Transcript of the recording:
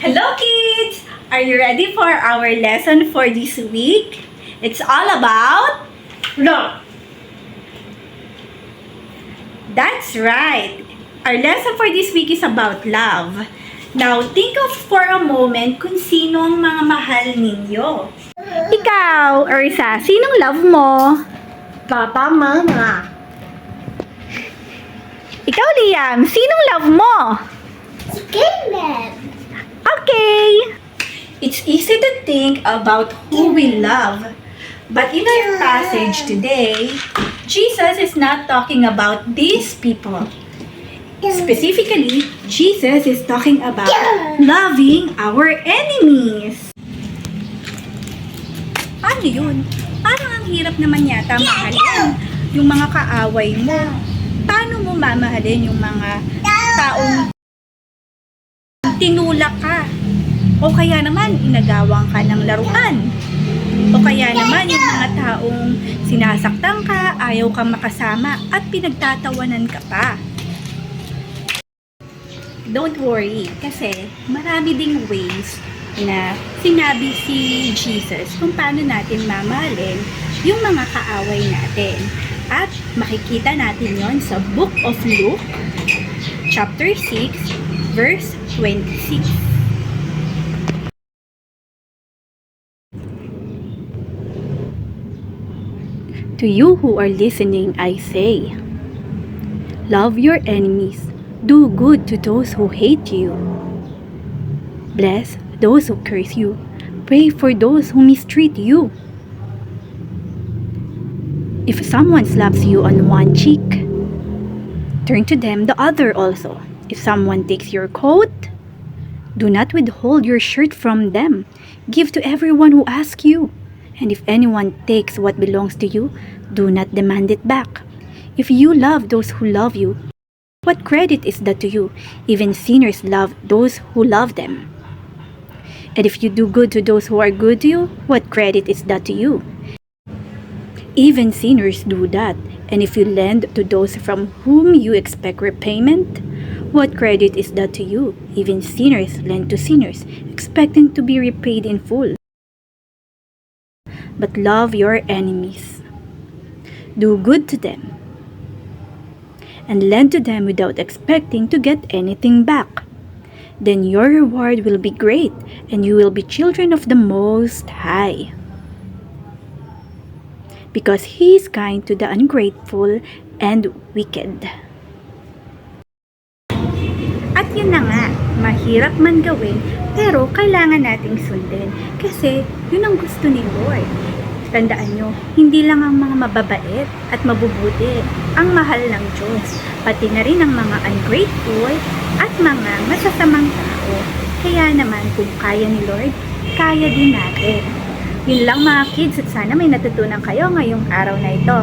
Hello kids! Are you ready for our lesson for this week? It's all about love. That's right. Our lesson for this week is about love. Now, think of for a moment kung sino ang mga mahal ninyo. Ikaw, Ursa, sinong love mo? Papa, Mama. Ikaw, Liam, sinong love mo? Si Caleb. Okay. It's easy to think about who we love. But in our passage today, Jesus is not talking about these people. Specifically, Jesus is talking about loving our enemies. Ano yun? Parang ang hirap naman yata mahalin yung mga kaaway mo. Paano mo mamahalin yung mga taong tinulak ka? O kaya naman, inagawang ka ng laruan? O kaya naman, yung mga taong sinasaktan ka, ayaw kang makasama, at pinagtatawanan ka pa? Don't worry, kasi marami ding ways na sinabi si Jesus kung paano natin mamahalin yung mga kaaway natin. At makikita natin yon sa Book of Luke, chapter 6, verse 26. To you who are listening, I say, love your enemies, do good to those who hate you, bless those who curse you, pray for those who mistreat you. If someone slaps you on one cheek, turn to them the other also. If someone takes your coat, do not withhold your shirt from them. Give to everyone who asks you. And if anyone takes what belongs to you, do not demand it back. If you love those who love you, what credit is that to you? Even sinners love those who love them. And if you do good to those who are good to you, what credit is that to you? Even sinners do that. And if you lend to those from whom you expect repayment, what credit is that to you? Even sinners lend to sinners, expecting to be repaid in full. But love your enemies. Do good to them, and lend to them without expecting to get anything back. Then your reward will be great, and you will be children of the Most High. Because He is kind to the ungrateful and wicked. At yun na nga, mahirap man gawin, pero kailangan nating sundin. Kasi yun ang gusto ni Lord. Tandaan nyo, hindi lang ang mga mababait at mabubuti ang mahal ng Diyos, pati na rin ang mga ungrateful at mga masasamang tao. Kaya naman kung kaya ni Lord, kaya din natin. Yun lang mga kids, at sana may natutunan kayo ngayong araw na ito.